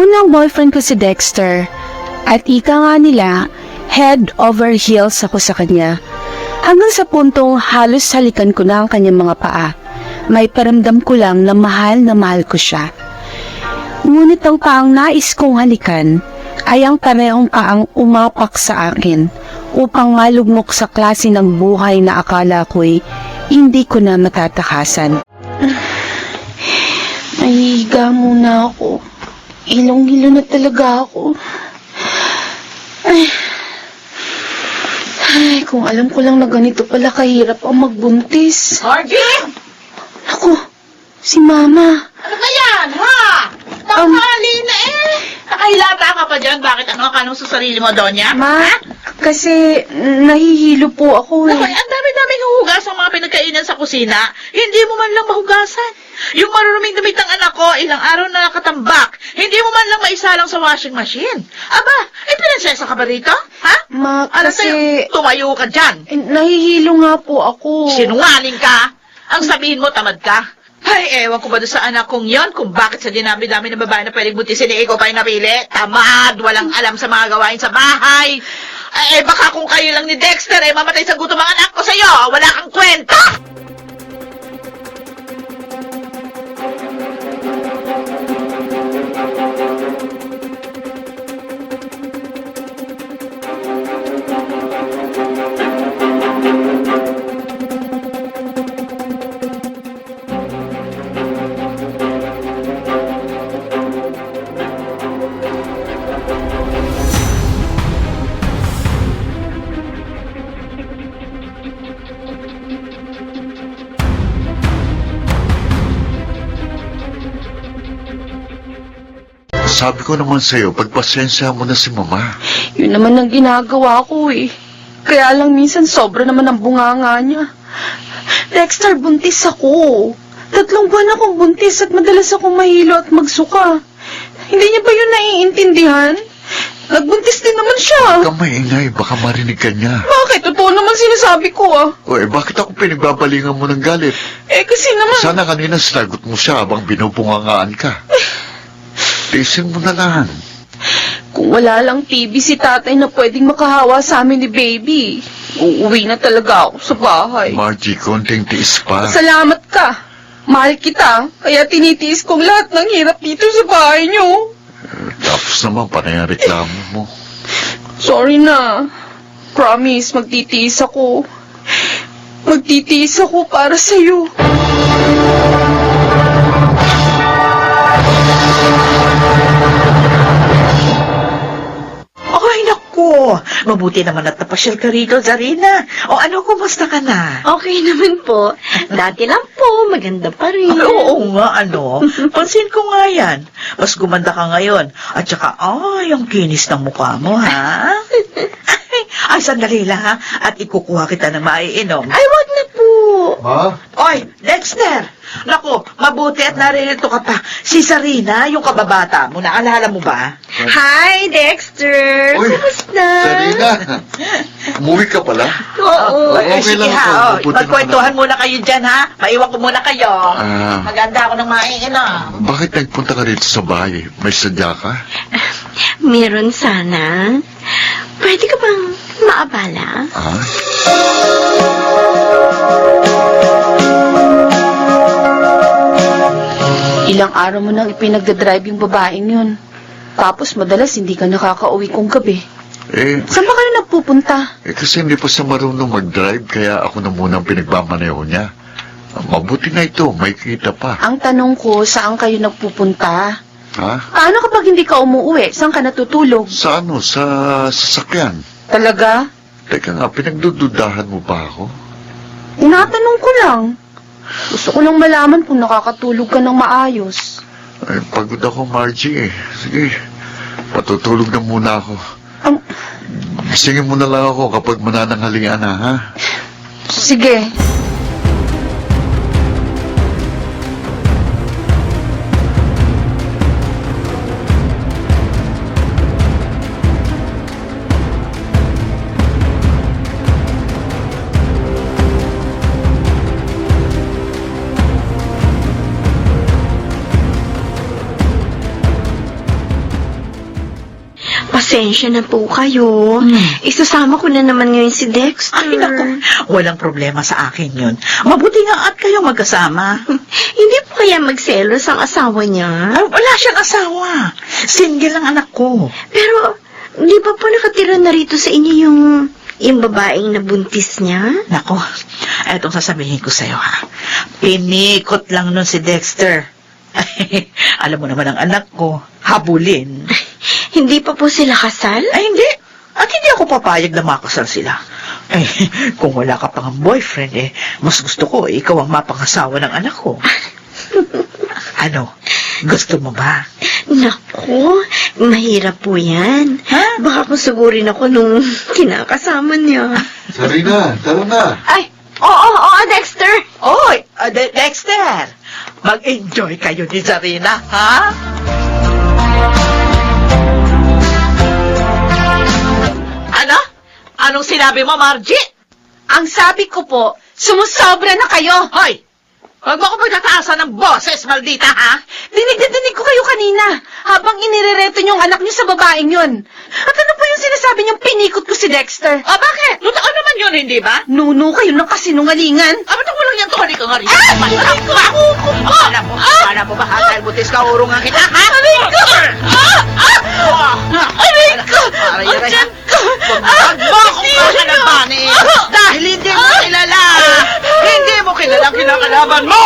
Unang boyfriend ko si Dexter at ika nga nila, head over heels ako sa kanya. Hanggang sa puntong halos halikan ko na ang kanyang mga paa. May paramdam ko lang na mahal ko siya. Ngunit ang paang nais kong halikan ay ang parehong paang umapak sa akin upang malugmok sa klase ng buhay na akala ko'y hindi ko na matatakasan. Nahihiga muna ako. Ilong-ilo na talaga ako. Ay, kung alam ko lang na ganito pala kahirap ang magbuntis. Margie! Ako, si Mama. Ano ba yan, ha? Tanghali na eh! Nakahilata ka pa dyan. Bakit ano ka nung sa sarili mo, Donya? Ma, kasi nahihilo po ako eh. Naku, ang dami-daming huhugas ang mga pinagkainan sa kusina. Hindi mo man lang mahugasan. Yung maruruming damit ng anak ko, ilang araw na nakatambak. Hindi mo man lang maisalang sa washing machine. Aba, pinansesa ka ba rito? Ha? Ma, Alam kasi tayo, tumayo ka dyan. nahihilo nga po ako. Sinungaling ka. Ang sabihin mo, tamad ka. Ay, ewan ko ba doon sa anak kong yon kung bakit sa dinami-dami ng babae na pwedeng buntisin ikaw pa yung napili? Tamad, walang alam sa mga gawain sa bahay. Eh, baka kung kayo lang ni Dexter, mamatay sa gutom ang anak ko sa'yo. Wala kang kwenta! Sabi ko naman sa'yo, pagpasensya mo na si Mama. Yun naman ang ginagawa ko eh. Kaya lang minsan sobra naman ang bunganga niya. Dexter, buntis ako. 3 buwan akong buntis at madalas akong mahilo at magsuka. Hindi niya ba yun naiintindihan? Nagbuntis din naman siya. Huwag kang maingay, baka marinig ka niya. Bakit? Totoo naman sinasabi ko ah. O bakit ako pinagbabalingan mo ng galit? Kasi naman... Sana kanina sinagot mo siya habang binupungangaan ka. Tiisin mo na lang. Kung wala lang TV si tatay na pwedeng makahawa sa amin ni baby, uuwi na talaga ako sa bahay. Margie, konting tiis pa. Salamat ka. Mahal kita, kaya tinitiis kong lahat ng hirap dito sa bahay niyo. Tapos naman, panay ang reklamo mo. Sorry na. Promise, magtitiis ako. Magtitiis ako para sa'yo. Ay, naku! Mabuti naman at napasyal ka rito, Zarina. O ano, kumusta ka na? Okay naman po. Dati lang po, maganda pa rin. Ay, oo nga, ano. Pansin ko nga yan. Mas gumanda ka ngayon. At saka, ay, ang kinis ng mukha mo, ha? Ay, sandali lang, ha? At ikukuha kita ng maiinom. Ay, wag na po. Ma? Oy, Dexter! Naku, mabuti at naririto ka pa. Si Sarina, yung kababata mo, naalala mo ba? Hi, Dexter. Uy, Kumusta? Sarina, umuwi ka pala? Oo. Okay sige lang ha. ako. Oh, Mabuti magkwentuhan naman muna kayo dyan, ha? Maiwan ko muna kayo. Ah. Maganda ako ng maiinom. Bakit nagpunta ka rito sa bahay? May sadya ka? Meron sana. Pwede ka bang maabala? Ah? Ilang araw mo nang ipinagdadrive yung babaeng yun. Tapos madalas hindi ka nakakauwi kong gabi. Saan ba kayo nagpupunta? Kasi hindi pa siya marunong mag-drive, kaya ako na munang pinagmamaneho niya. Mabuti na ito, may kita pa. Ang tanong ko, saan kayo nagpupunta? Ha? Paano kapag hindi ka umuwi? Saan ka natutulog? Sa ano? Sa sasakyan. Talaga? Teka nga, pinagdududahan mo ba ako? Inatanong ko lang. Gusto ko lang malaman kung nakakatulog ka ng maayos. Ay, pagod ako, Margie eh. Sige, patutulog na muna ako. Singin mo na lang ako kapag manananghalian na, ha? Sige. Pasensya na po kayo. Isasama ko na naman ngayon si Dexter. Ay, naku, walang problema sa akin yun. Mabuti nga at kayo magkasama. Hindi po kaya magselos ang asawa niya? Ay, wala siyang asawa. Single ang anak ko. Pero, di ba po nakatira na rito sa inyo yung babaeng nabuntis niya? Nako, etong sasabihin ko sa'yo ha. Pinikot lang nun si Dexter. Alam mo naman ang anak ko, habulin. Hindi pa po sila kasal? Ay, hindi. At hindi ako papayag na makasal sila. Ay, kung wala ka pang boyfriend, mas gusto ko, ikaw ang mapangasawa ng anak ko. Ano, gusto mo ba? Naku, mahirap po yan. Ha? Baka kung sugurin ako nung kinakasama niya. Sarina, tara na. Ay, oo, Dexter. Oy, Dexter! Mag-enjoy kayo ni Zarina, ha? Ano? Anong sinabi mo, Margie? Ang sabi ko po, sumusobra na kayo. Hoy! Huwag mo ko pagtataasan ng boses, maldita, ha? Dinig na dinig ko kayo kanina habang inirereto niyong anak niyo sa babaeng yun. At ano po yung sinasabi niyong pinikot ko si Dexter? Ah, bakit? Totoo naman yun, hindi ba? Nuno kayo ng kasinungalingan. Ba't ako lang yung tuhali ka nga rin? Aray ko! Akala mo ba, ha? Dahil butis ka, urungan kita, ha? Aray ko! Aray ko! Aray, Ang aray, tiyan ha? ko! Huwag mo akong kakalabanin! Dahil hindi mo kilala! Hindi mo kilala ang kinakalaban mo!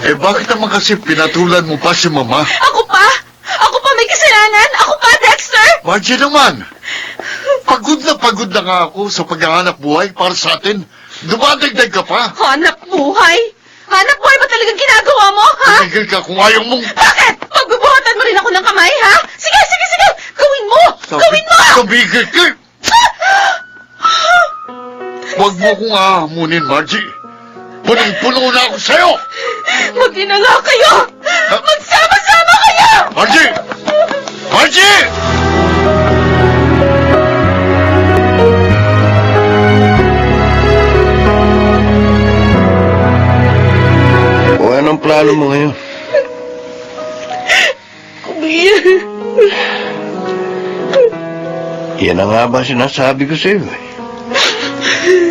Bakit naman kasi pinatulan mo pa si Mama? Ako pa? Ako pa may kasalanan? Ako pa, Dexter? Margie naman! Pagod na nga ako sa paghahanap buhay para sa atin. Dumadagdag ka pa. Hanap buhay? Hanap buhay ba talagang ginagawa mo, ha? Tumigil ka kung ayaw mong... Bakit? Pagbubuhatan mo rin ako ng kamay, ha? Sige! Gawin mo! Gawin mo! Tumigil ka! Huwag mo kong ahamunin, Margie. Punong-puno na ako sa'yo! Mag-ina nga kayo! Magsama-sama kayo! Margie! Margie! O anong plano mo ngayon? Kuya. Yan na nga ba sinasabi ko sa'yo eh.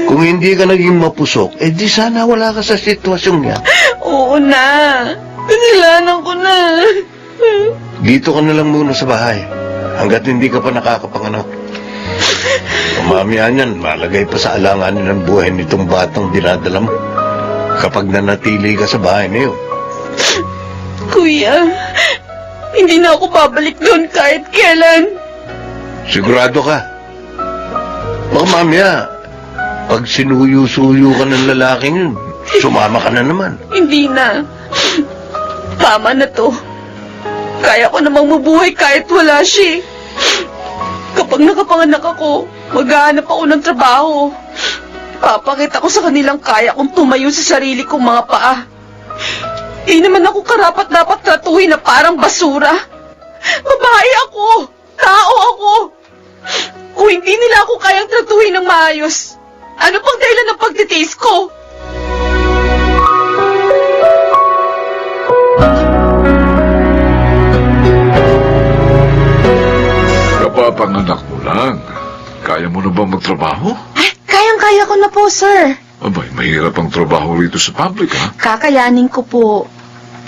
Kung hindi ka naging mapusok, di sana wala ka sa sitwasyong yan. Oo na. Kasalanan ko na. Dito ka na lang muna sa bahay, hanggat hindi ka pa nakakapanganak. Mamaya niyan, malagay pa sa alanganin ng buhay nitong batang dinadala mo. Kapag nanatili ka sa bahay na yun. Kuya, hindi na ako babalik doon kahit kailan. Sigurado ka. Baka mamaya, pag sinuyo-suyo ka ng lalaking yun, sumama ka na naman. Hindi na. Tama na to. Kaya ko namang mabuhay kahit wala siya. Kapag nakapanganak ako, maghahanap ako ng trabaho. Papakita ko sa kanilang kaya kong tumayo sa sarili kong mga paa. Di naman ako karapat-dapat tratuhin na parang basura. Babae ako. Tao ako. Kung hindi nila ako kayang tratuhin ng maayos, ano pang dahilan ng pagtitiis ko? Kapapanganak mo lang. Kaya mo na ba magtrabaho? Kayang-kaya ko na po, sir. Abay, mahirap ang trabaho rito sa public, ha? Kakayanin ko po.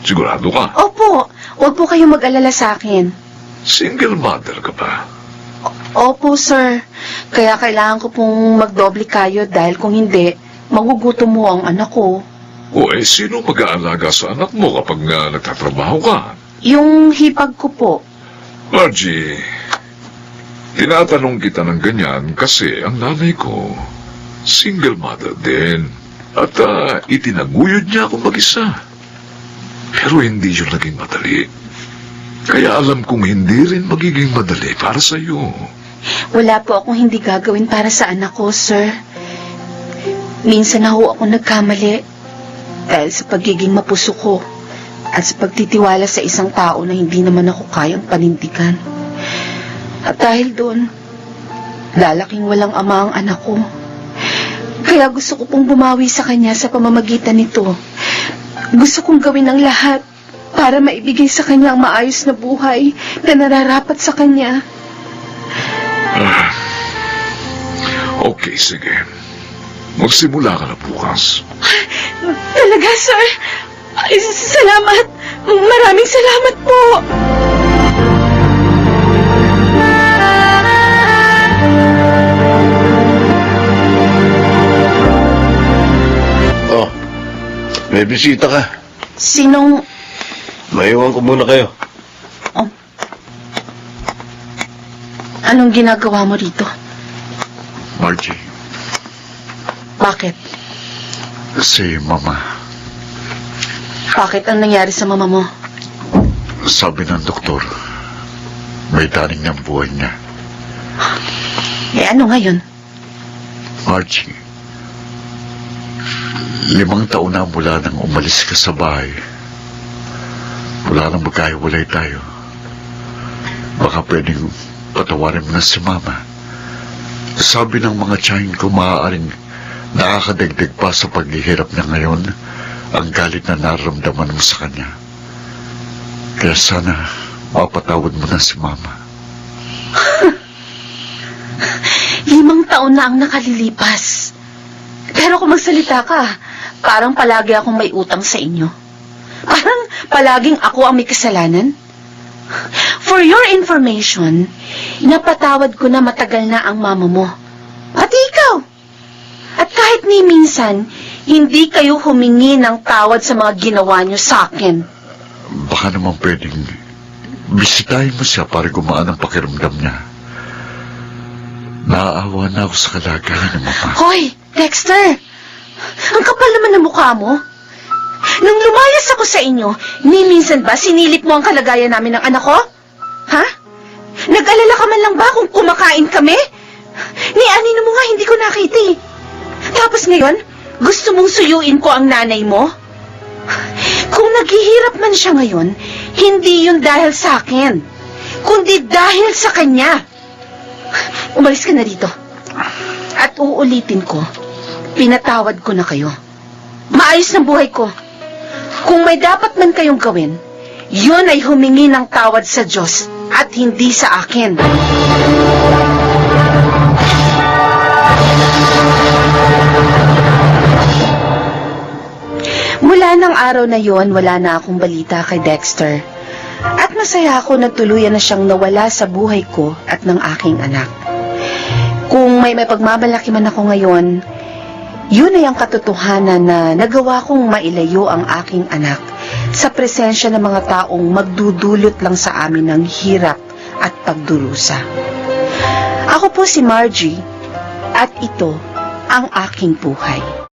Sigurado ka? Opo, huwag po kayong mag-alala sa akin. Single mother ka ba? Opo, sir. Kaya kailangan ko pong magdoble kayo dahil kung hindi, magugutom mo ang anak ko. O sino mag-aalaga sa anak mo kapag nagtatrabaho ka? Yung hipag ko po. Margie, tinatanong kita ng ganyan kasi ang nanay ko, single mother din. At itinaguyod niya ako mag-isa. Pero hindi yun naging madali. Kaya alam kong hindi rin magiging madali para sa iyo. Wala po akong hindi gagawin para sa anak ko, sir. Minsan na ho ako nagkamali dahil sa pagiging mapuso ko at sa pagtitiwala sa isang tao na hindi naman ako kayang panindigan. At dahil doon, lalaking walang ama ang anak ko. Kaya gusto ko pong bumawi sa kanya sa pamamagitan nito. Gusto kong gawin ang lahat para maibigay sa kanya ang maayos na buhay na nararapat sa kanya. Okay, sige. Magsimula ka na bukas. Talaga, sir? Ay, salamat. Maraming salamat po. Oh, may bisita ka. Sinong... Maiwan ko muna kayo. Anong ginagawa mo rito? Margie, Bakit? si Mama, Bakit ang nangyari sa mama mo? sabi ng doktor, may daning ng buhay niya. Eh, ano ngayon? Margie, 5 taon na mula nang umalis ka sa bahay. Wala nang magkahiwalay tayo. Baka pwedeng patawarin mo na si Mama. Sabi ng mga tiyahin ko, maaaring nakakadagdag pa sa paghihirap niya ngayon ang galit na nararamdaman mo sa kanya. Kaya sana mapatawad mo na si Mama. 5 taon na ang nakalilipas. Pero kung magsalita ka, parang palagi akong may utang sa inyo. Parang palaging ako ang may kasalanan. For your information, napatawad ko na matagal na ang mama mo. Pati ikaw. At kahit ni minsan, hindi kayo humingi ng tawad sa mga ginawa niyo sa akin. Baka naman pwedeng bisitahin mo siya para gumaan ang pakiramdam niya. Naaawa na ako sa kalagayan ng Mama. Hoy, Dexter! Ang kapal naman ng mukha mo. Nung lumayas ako sa inyo, ni minsan ba sinilip mo ang kalagayan namin ng anak ko? Ha? Nag-alala ka man lang ba kung kumakain kami? Ni anino mo nga hindi ko nakita eh. Tapos ngayon, gusto mong suyuin ko ang nanay mo? Kung naghihirap man siya ngayon, hindi yun dahil sa akin, kundi dahil sa kanya. Umalis ka na dito. At uulitin ko, pinatawad ko na kayo. Maayos na buhay ko. Kung may dapat man kayong gawin, yun ay humingi ng tawad sa Diyos at hindi sa akin. Mula ng araw na yon, wala na akong balita kay Dexter. At masaya ako na tuluyan na siyang nawala sa buhay ko at ng aking anak. Kung may pagmamalaki man ako ngayon, yun ay ang katotohanan na nagawa kong mailayo ang aking anak sa presensya ng mga taong magdudulot lang sa amin ng hirap at pagdurusa. Ako po si Margie at ito ang aking buhay.